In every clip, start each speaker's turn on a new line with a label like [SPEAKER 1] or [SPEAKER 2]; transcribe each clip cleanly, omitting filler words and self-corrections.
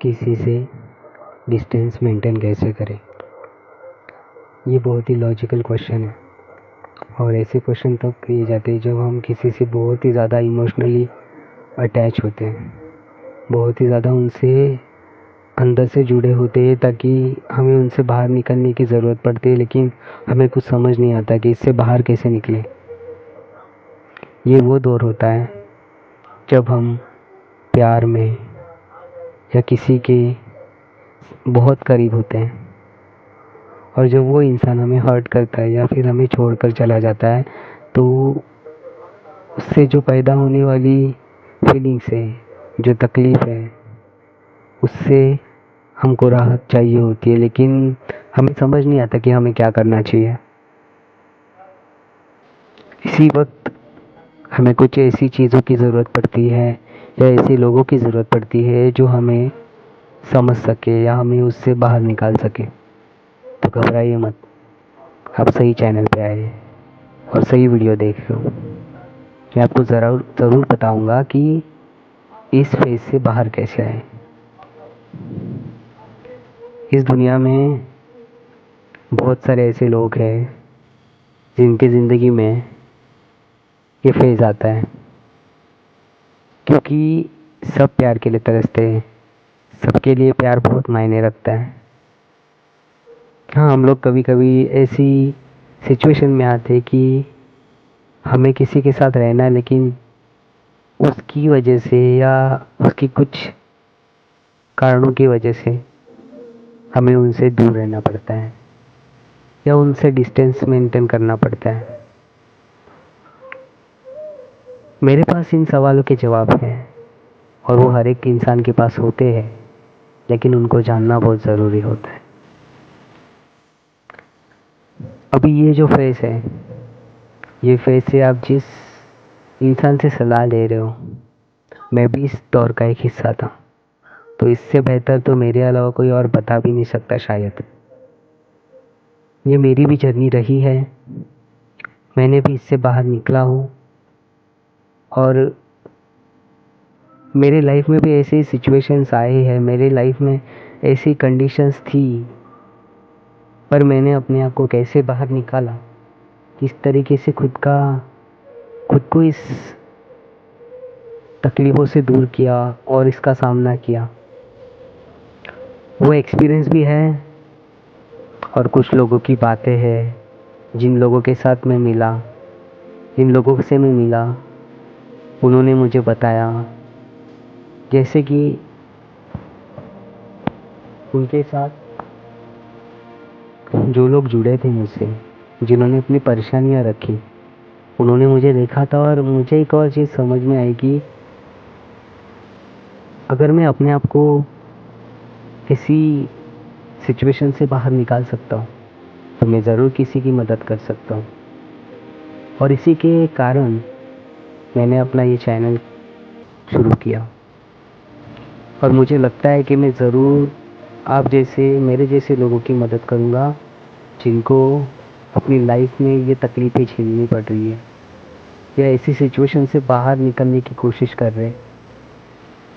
[SPEAKER 1] किसी से distance maintain कैसे करें? ये बहुत ही लॉजिकल क्वेश्चन है और ऐसे क्वेश्चन तब किए जाते हैं जब हम किसी से बहुत ही ज़्यादा इमोशनली अटैच होते हैं, बहुत ही ज़्यादा उनसे अंदर से जुड़े होते हैं, ताकि हमें उनसे बाहर निकलने की ज़रूरत पड़ती है, लेकिन हमें कुछ समझ नहीं आता कि इससे बाहर कैसे निकले। ये वो दौर होता है जब हम प्यार में या किसी के बहुत करीब होते हैं और जब वो इंसान हमें हर्ट करता है या फिर हमें छोड़कर चला जाता है, तो उससे जो पैदा होने वाली फीलिंग्स है, जो तकलीफ़ है, उससे हमको राहत चाहिए होती है, लेकिन हमें समझ नहीं आता कि हमें क्या करना चाहिए। इसी वक्त हमें कुछ ऐसी चीज़ों की ज़रूरत पड़ती है या ऐसे लोगों की ज़रूरत पड़ती है जो हमें समझ सके या हमें उससे बाहर निकाल सके। तो घबराइए मत, आप सही चैनल पे आए और सही वीडियो देख रहे हो। मैं आपको ज़रूर बताऊंगा कि इस फेज से बाहर कैसे आए। इस दुनिया में बहुत सारे ऐसे लोग हैं जिनकी ज़िंदगी में ये फेज आता है, क्योंकि सब प्यार के लिए तरसते हैं, सबके लिए प्यार बहुत मायने रखता है। हाँ, हम लोग कभी कभी ऐसी सिचुएशन में आते कि हमें किसी के साथ रहना है, लेकिन उसकी वजह से या उसकी कुछ कारणों की वजह से हमें उनसे दूर रहना पड़ता है या उनसे डिस्टेंस मेंटेन करना पड़ता है। मेरे पास इन सवालों के जवाब हैं और वो हर एक इंसान के पास होते हैं, लेकिन उनको जानना बहुत ज़रूरी होता है। अभी ये जो फेस है, ये फेस से आप जिस इंसान से सलाह ले रहे हो, मैं भी इस दौर का एक हिस्सा था, तो इससे बेहतर तो मेरे अलावा कोई और बता भी नहीं सकता शायद। ये मेरी भी जर्नी रही है, मैंने भी इससे बाहर निकला हूँ और मेरे लाइफ में भी ऐसे सिचुएशंस आए हैं, मेरे लाइफ में ऐसी कंडीशंस थी, पर मैंने अपने आप को कैसे बाहर निकाला, किस तरीके से खुद को इस तकलीफ़ों से दूर किया और इसका सामना किया, वो एक्सपीरियंस भी है। और कुछ लोगों की बातें हैं, जिन लोगों के साथ मैं मिला, जिन लोगों से मैं मिला, उन्होंने मुझे बताया, जैसे कि उनके साथ जो लोग जुड़े थे मुझसे, जिन्होंने अपनी परेशानियां रखी, उन्होंने मुझे देखा था और मुझे एक और चीज़ समझ में आई कि अगर मैं अपने आप को किसी सिचुएशन से बाहर निकाल सकता हूँ, तो मैं ज़रूर किसी की मदद कर सकता हूँ। और इसी के कारण मैंने अपना ये चैनल शुरू किया और मुझे लगता है कि मैं ज़रूर आप जैसे, मेरे जैसे लोगों की मदद करूँगा, जिनको अपनी लाइफ में ये तकलीफ़ें झेलनी पड़ रही है या ऐसी सिचुएशन से बाहर निकलने की कोशिश कर रहे हैं।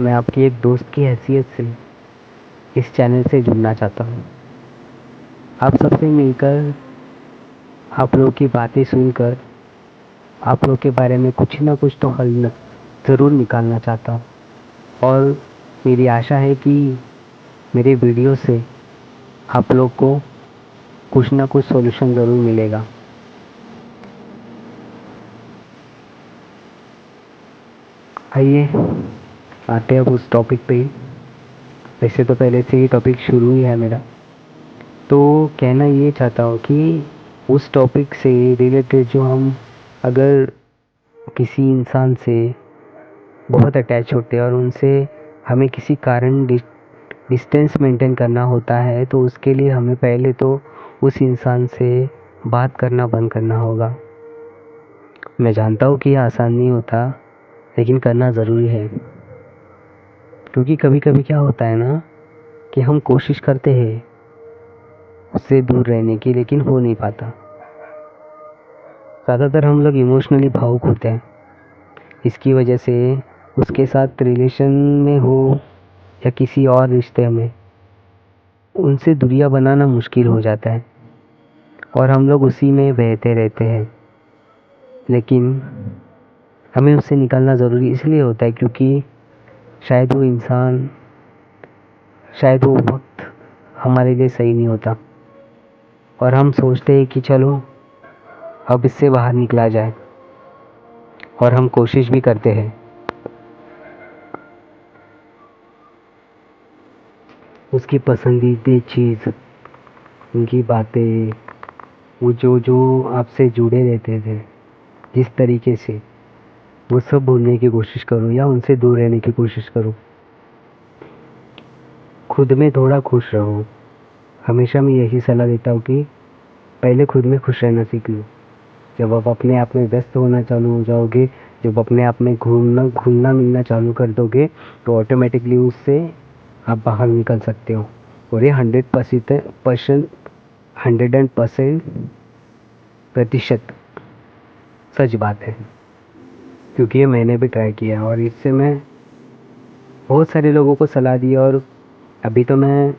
[SPEAKER 1] मैं आपकी एक दोस्त की हैसियत से इस चैनल से जुड़ना चाहता हूँ। आप सबसे मिलकर, आप लोगों की बातें सुनकर, आप लोग के बारे में कुछ ना कुछ तो हल ज़रूर निकालना चाहता हूँ और मेरी आशा है कि मेरे वीडियो से आप लोग को कुछ ना कुछ सॉल्यूशन ज़रूर मिलेगा। आइए आते हैं अब उस टॉपिक पे। वैसे तो पहले से ही टॉपिक शुरू ही है मेरा, तो कहना ये चाहता हूँ कि उस टॉपिक से रिलेटेड जो हम अगर किसी इंसान से बहुत अटैच होते हैं और उनसे हमें किसी कारण डिस्टेंस मेंटेन करना होता है, तो उसके लिए हमें पहले तो उस इंसान से बात करना बंद करना होगा। मैं जानता हूँ कि यह आसान नहीं होता, लेकिन करना ज़रूरी है, क्योंकि कभी कभी क्या होता है ना कि हम कोशिश करते हैं उससे दूर रहने की, लेकिन हो नहीं पाता। ज़्यादातर हम लोग इमोशनली भावुक होते हैं, इसकी वजह से उसके साथ रिलेशन में हो या किसी और रिश्ते में, उनसे दूरियां बनाना मुश्किल हो जाता है और हम लोग उसी में बहते रहते हैं। लेकिन हमें उससे निकलना ज़रूरी इसलिए होता है क्योंकि शायद वो इंसान, शायद वो वक्त हमारे लिए सही नहीं होता और हम सोचते हैं कि चलो अब इससे बाहर निकला जाए, और हम कोशिश भी करते हैं। उसकी पसंदीदा चीज़, उनकी बातें, वो जो जो आपसे जुड़े रहते थे जिस तरीके से, वो सब भूलने की कोशिश करो या उनसे दूर रहने की कोशिश करो। खुद में थोड़ा खुश रहो। हमेशा मैं यही सलाह देता हूँ कि पहले खुद में खुश रहना सीख लो। जब आप अपने आप में व्यस्त होना चालू हो जाओगे, जब अपने आप में घुलना मिलना चालू कर दोगे, तो ऑटोमेटिकली उससे आप बाहर निकल सकते हो। और ये 100% सच बात है, क्योंकि ये मैंने भी ट्राई किया और इससे मैं बहुत सारे लोगों को सलाह दी। और अभी तो मैं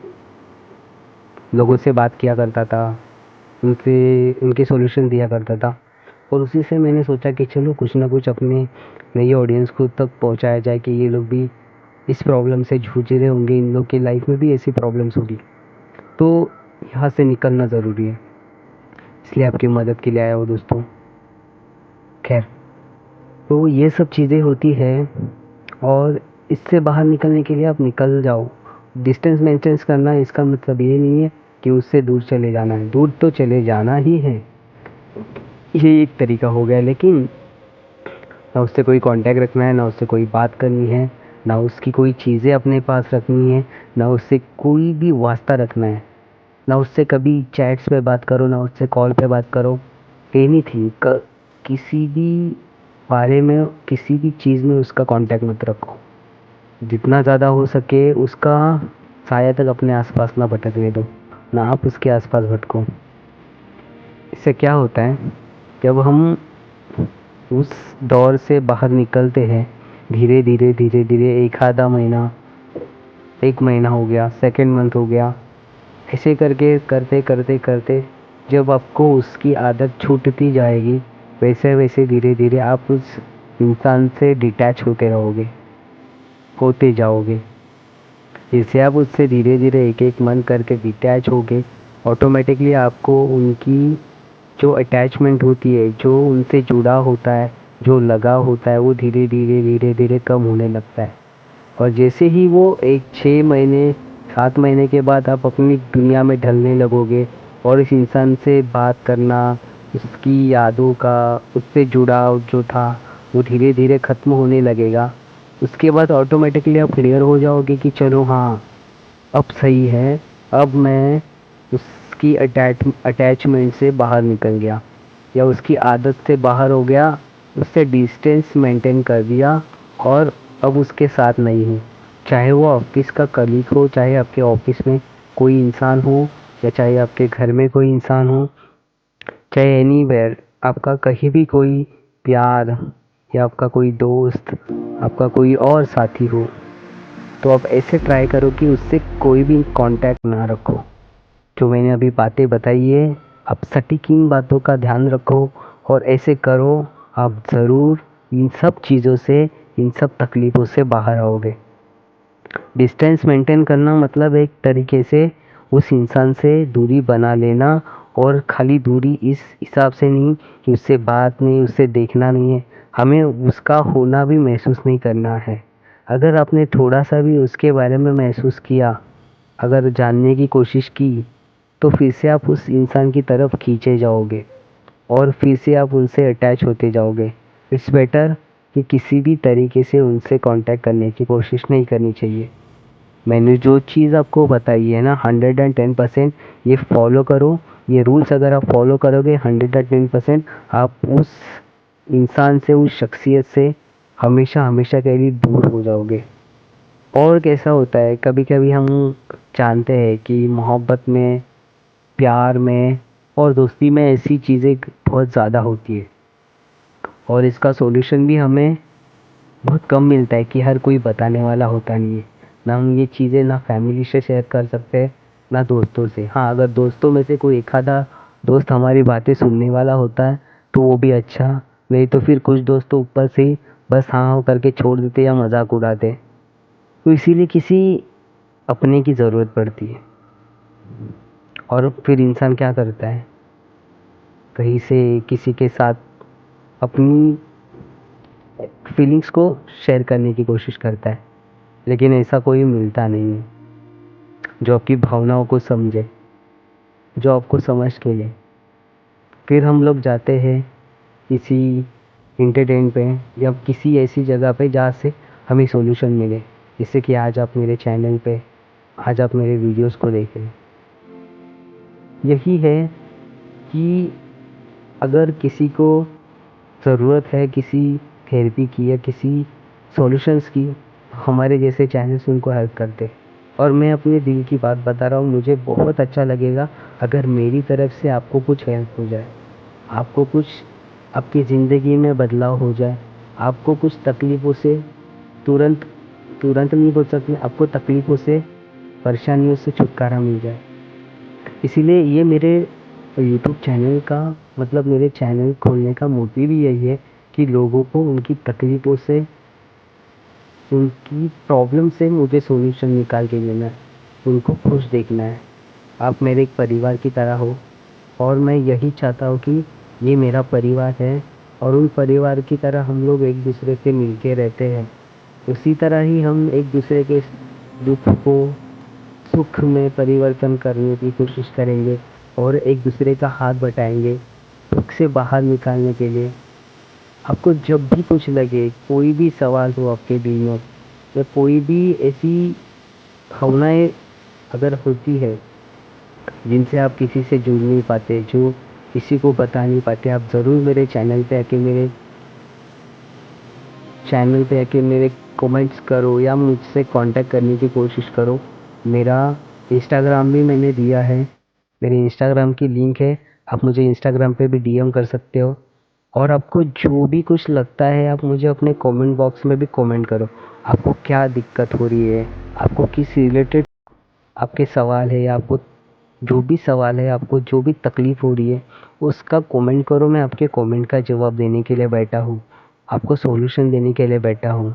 [SPEAKER 1] लोगों से बात किया करता था, उनसे उनके सॉल्यूशन दिया करता था, और उसी से मैंने सोचा कि चलो कुछ ना कुछ अपने नई ऑडियंस को तक पहुंचाया जाए कि ये लोग भी इस प्रॉब्लम से जूझ रहे होंगे, इन लोग की लाइफ में भी ऐसी प्रॉब्लम्स होगी, तो यहाँ से निकलना ज़रूरी है। इसलिए आपकी मदद के लिए आया हूँ दोस्तों। खैर, तो ये सब चीज़ें होती है और इससे बाहर निकलने के लिए आप निकल जाओ। डिस्टेंस मेंटेन करना इसका मतलब ये नहीं है कि उससे दूर चले जाना है, दूर तो चले जाना ही है, ये एक तरीका हो गया। लेकिन ना उससे कोई कांटेक्ट रखना है, ना उससे कोई बात करनी है, ना उसकी कोई चीज़ें अपने पास रखनी है, ना उससे कोई भी वास्ता रखना है, ना उससे कभी चैट्स पे बात करो, ना उससे कॉल पे बात करो। एनीथिंग, किसी भी बारे में, किसी भी चीज़ में उसका कांटेक्ट मत रखो। जितना ज़्यादा हो सके उसका साया तक अपने आसपास ना भटकने दो, ना आप उसके आसपास भटको। इससे क्या होता है, जब हम उस दौर से बाहर निकलते हैं धीरे धीरे धीरे धीरे, एक आधा महीना, एक महीना हो गया, सेकेंड मंथ हो गया, ऐसे करके करते करते करते जब आपको उसकी आदत छूटती जाएगी, वैसे वैसे धीरे धीरे आप उस इंसान से डिटैच होते जाओगे। जैसे आप उससे धीरे धीरे एक एक मन करके डिटैच होगे, ऑटोमेटिकली आपको उनकी जो अटैचमेंट होती है, जो उनसे जुड़ा होता है, जो लगाव होता है, वो धीरे धीरे धीरे धीरे कम होने लगता है। और जैसे ही वो 6 महीने 7 महीने के बाद आप अपनी दुनिया में ढलने लगोगे और इस इंसान से बात करना, उसकी यादों का, उससे जुड़ाव जो था, वो धीरे धीरे ख़त्म होने लगेगा। उसके बाद ऑटोमेटिकली आप क्लियर हो जाओगे कि चलो हाँ, अब सही है, अब मैं उसकी अटैचमेंट से बाहर निकल गया या उसकी आदत से बाहर हो गया, उससे डिस्टेंस मेंटेन कर दिया और अब उसके साथ नहीं हूँ। चाहे वो ऑफिस का कलीग हो, चाहे आपके ऑफिस में कोई इंसान हो, या चाहे आपके घर में कोई इंसान हो, चाहे एनीवेयर आपका कहीं भी कोई प्यार या आपका कोई दोस्त, आपका कोई और साथी हो, तो आप ऐसे ट्राई करो कि उससे कोई भी कांटेक्ट ना रखो। जो मैंने अभी बातें बताई है, आप सटीक इन बातों का ध्यान रखो और ऐसे करो, आप ज़रूर इन सब चीज़ों से, इन सब तकलीफ़ों से बाहर आओगे। डिस्टेंस मेंटेन करना मतलब एक तरीके से उस इंसान से दूरी बना लेना, और खाली दूरी इस हिसाब से नहीं कि उससे बात नहीं, उससे देखना नहीं है, हमें उसका होना भी महसूस नहीं करना है। अगर आपने थोड़ा सा भी उसके बारे में महसूस किया, अगर जानने की कोशिश की, तो फिर से आप उस इंसान की तरफ खींचे जाओगे और फिर से आप उनसे अटैच होते जाओगे। इट्स बेटर कि किसी भी तरीके से उनसे कांटेक्ट करने की कोशिश नहीं करनी चाहिए। मैंने जो चीज़ आपको बताई है ना, 110% ये फॉलो करो। ये रूल्स अगर आप फॉलो करोगे 110%, आप उस इंसान से, उस शख्सियत से हमेशा हमेशा के लिए दूर हो जाओगे। और कैसा होता है, कभी कभी हम जानते हैं कि मोहब्बत में, प्यार में और दोस्ती में ऐसी चीज़ें बहुत ज़्यादा होती है, और इसका सॉल्यूशन भी हमें बहुत कम मिलता है कि हर कोई बताने वाला होता नहीं है। ना हम ये चीज़ें ना फैमिली से शेयर कर सकते हैं, ना दोस्तों से। हाँ, अगर दोस्तों में से कोई एक आधा दोस्त हमारी बातें सुनने वाला होता है तो वो भी अच्छा, नहीं तो फिर कुछ दोस्त तो ऊपर से ही बस हाँ हाँ करके छोड़ देते या मजाक उड़ाते। तो इसीलिए किसी अपने की ज़रूरत पड़ती है। और फिर इंसान क्या करता है, कहीं से किसी के साथ अपनी फीलिंग्स को शेयर करने की कोशिश करता है, लेकिन ऐसा कोई मिलता नहीं है जो आपकी भावनाओं को समझे, जो आपको समझ के ले। फिर हम लोग जाते हैं किसी इंटरटेन पे या किसी ऐसी जगह पे जहाँ से हमें सॉल्यूशन मिले, जैसे कि आज आप मेरे चैनल पे, आज आप मेरे वीडियोस को देख रहे हैं। यही है कि अगर किसी को ज़रूरत है किसी थेरेपी की या किसी सॉल्यूशंस की, हमारे जैसे चैनल्स उनको हेल्प करते। और मैं अपने दिल की बात बता रहा हूँ, मुझे बहुत अच्छा लगेगा अगर मेरी तरफ से आपको कुछ हेल्प हो जाए, आपको कुछ आपकी ज़िंदगी में बदलाव हो जाए, आपको कुछ तकलीफ़ों से तुरंत तुरंत नहीं बोल सकते, आपको तकलीफ़ों से परेशानियों से छुटकारा मिल जाए। इसीलिए ये मेरे यूट्यूब चैनल का मतलब मेरे चैनल खोलने का मोटिव ही यही है कि लोगों को उनकी तकलीफ़ों से, उनकी प्रॉब्लम से मुझे सॉल्यूशन निकाल के देना है, उनको खुश देखना है। आप मेरे एक परिवार की तरह हो और मैं यही चाहता हूँ कि ये मेरा परिवार है और उन परिवार की तरह हम लोग एक दूसरे से मिल के रहते हैं। उसी तरह ही हम एक दूसरे के दुख को सुख में परिवर्तन करने की कोशिश करेंगे और एक दूसरे का हाथ बटाएंगे दुख से बाहर निकालने के लिए। आपको जब भी कुछ लगे, कोई भी सवाल हो आपके दिल में या कोई भी ऐसी भावनाएं अगर होती है जिनसे आप किसी से जुड़ नहीं पाते, जो किसी को बता नहीं पाते, आप ज़रूर मेरे चैनल पे आके मेरे कमेंट्स करो या मुझसे कांटेक्ट करने की कोशिश करो। मेरा इंस्टाग्राम भी मैंने दिया है, मेरे इंस्टाग्राम की लिंक है, आप मुझे इंस्टाग्राम पे भी डीएम कर सकते हो। और आपको जो भी कुछ लगता है आप मुझे अपने कमेंट बॉक्स में भी कमेंट करो, आपको क्या दिक्कत हो रही है, आपको किस रिलेटेड आपके सवाल है, या आपको जो भी सवाल है, आपको जो भी तकलीफ़ हो रही है उसका कमेंट करो। मैं आपके कमेंट का जवाब देने के लिए बैठा हूँ, आपको सॉल्यूशन देने के लिए बैठा हूँ।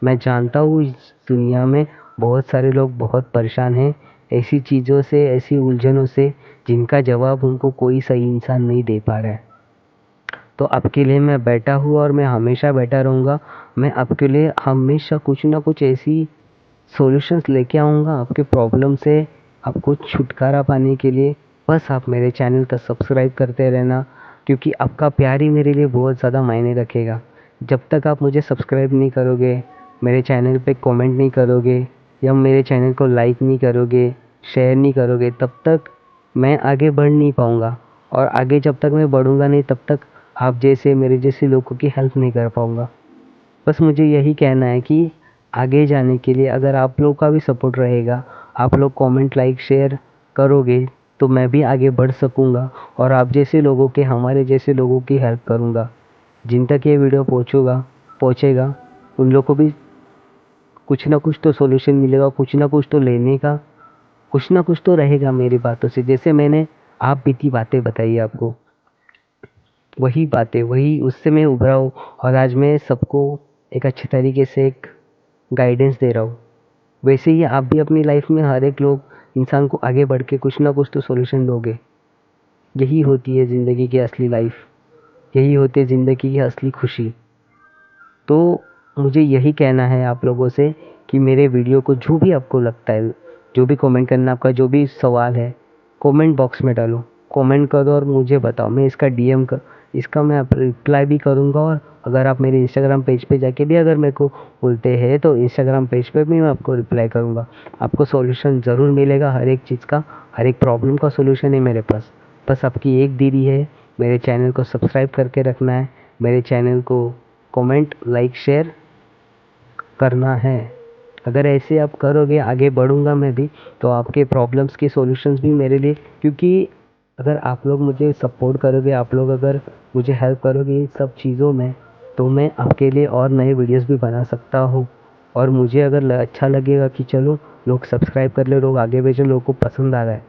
[SPEAKER 1] मैं जानता हूँ इस दुनिया में बहुत सारे लोग बहुत परेशान हैं ऐसी चीज़ों से, ऐसी उलझनों से जिनका जवाब उनको कोई सही इंसान नहीं दे पा रहा है। तो आपके लिए मैं बैठा हूँ और मैं हमेशा बैठा रहूँगा। मैं आपके लिए हमेशा कुछ ना कुछ ऐसी सॉल्यूशंस लेके आऊँगा आपके प्रॉब्लम से, आपको छुटकारा पाने के लिए। बस आप मेरे चैनल का सब्सक्राइब करते रहना, क्योंकि आपका प्यार ही मेरे लिए बहुत ज़्यादा मायने रखेगा। जब तक आप मुझे सब्सक्राइब नहीं करोगे, मेरे चैनल पे कमेंट नहीं करोगे या मेरे चैनल को लाइक नहीं करोगे, शेयर नहीं करोगे, तब तक मैं आगे बढ़ नहीं पाऊँगा। और आगे जब तक मैं बढ़ूँगा नहीं तब तक आप जैसे मेरे जैसे लोगों की हेल्प नहीं कर पाऊँगा। बस मुझे यही कहना है कि आगे जाने के लिए अगर आप लोग का भी सपोर्ट रहेगा, आप लोग कमेंट लाइक शेयर करोगे तो मैं भी आगे बढ़ सकूँगा और आप जैसे लोगों के, हमारे जैसे लोगों की हेल्प करूँगा। जिन तक ये वीडियो पहुँचेगा उन लोग को भी कुछ ना कुछ तो सॉल्यूशन मिलेगा, कुछ ना कुछ तो लेने का, कुछ ना कुछ तो रहेगा मेरी बातों से। जैसे मैंने आप बीती बातें बताई आपको, वही बातें, वही उससे मैं उभरा हूँ और आज मैं सबको एक अच्छे तरीके से एक गाइडेंस दे रहा हूँ। वैसे ही आप भी अपनी लाइफ में हर एक लोग इंसान को आगे बढ़ के कुछ ना कुछ तो सॉल्यूशन दोगे। यही होती है ज़िंदगी की असली लाइफ, यही होती है ज़िंदगी की असली खुशी। तो मुझे यही कहना है आप लोगों से कि मेरे वीडियो को जो भी आपको लगता है, जो भी कमेंट करना, आपका जो भी सवाल है कमेंट बॉक्स में डालो, कमेंट करो और मुझे बताओ। मैं इसका मैं रिप्लाई भी करूँगा। और अगर आप मेरे इंस्टाग्राम पेज पे जाके भी अगर मेरे को बोलते हैं तो इंस्टाग्राम पेज पे भी मैं आपको रिप्लाई करूँगा। आपको सॉल्यूशन ज़रूर मिलेगा हर एक चीज़ का, हर एक प्रॉब्लम का सॉल्यूशन है मेरे पास। बस आपकी एक देरी है, मेरे चैनल को सब्सक्राइब करके रखना है, मेरे चैनल को कमेंट लाइक शेयर करना है। अगर ऐसे आप करोगे आगे बढ़ूँगा मैं भी, तो आपके प्रॉब्लम्स के सॉल्यूशंस भी मेरे लिए, क्योंकि अगर आप लोग मुझे सपोर्ट करोगे, आप लोग अगर मुझे हेल्प करोगे इन सब चीज़ों में, तो मैं आपके लिए और नए वीडियोस भी बना सकता हूँ। और मुझे अगर अच्छा लगेगा कि चलो लोग सब्सक्राइब कर ले, लोग आगे भेजो, लोगों को पसंद आ रहा है,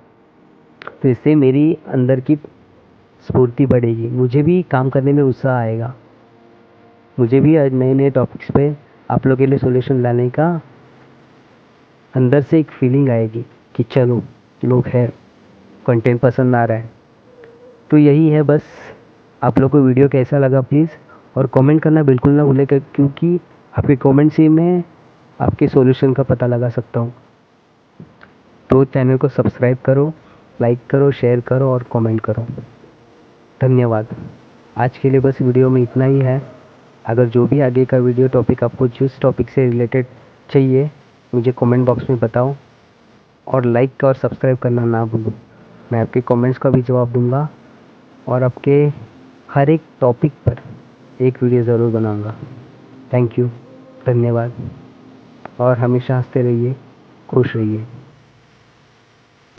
[SPEAKER 1] तो इससे मेरी अंदर की स्फूर्ति बढ़ेगी, मुझे भी काम करने में उत्साह आएगा, मुझे भी नए नए टॉपिक्स पे आप लोगों के लिए सॉल्यूशन लाने का अंदर से एक फीलिंग आएगी कि चलो लोग हैं, कंटेंट पसंद आ रहा है। तो यही है बस। आप लोग को वीडियो कैसा लगा प्लीज़ और कमेंट करना बिल्कुल ना भूलें, क्योंकि आपके कमेंट से मैं आपके सॉल्यूशन का पता लगा सकता हूँ। तो चैनल को सब्सक्राइब करो, लाइक करो, शेयर करो और कमेंट करो। धन्यवाद। आज के लिए बस वीडियो में इतना ही है। अगर जो भी आगे का वीडियो टॉपिक आपको जिस टॉपिक से रिलेटेड चाहिए मुझे कमेंट बॉक्स में बताओ और लाइक और सब्सक्राइब करना ना भूलो। मैं आपके कमेंट्स का भी जवाब दूंगा और आपके हर एक टॉपिक पर एक वीडियो ज़रूर बनाऊंगा। थैंक यू, धन्यवाद और हमेशा हंसते रहिए, खुश रहिए।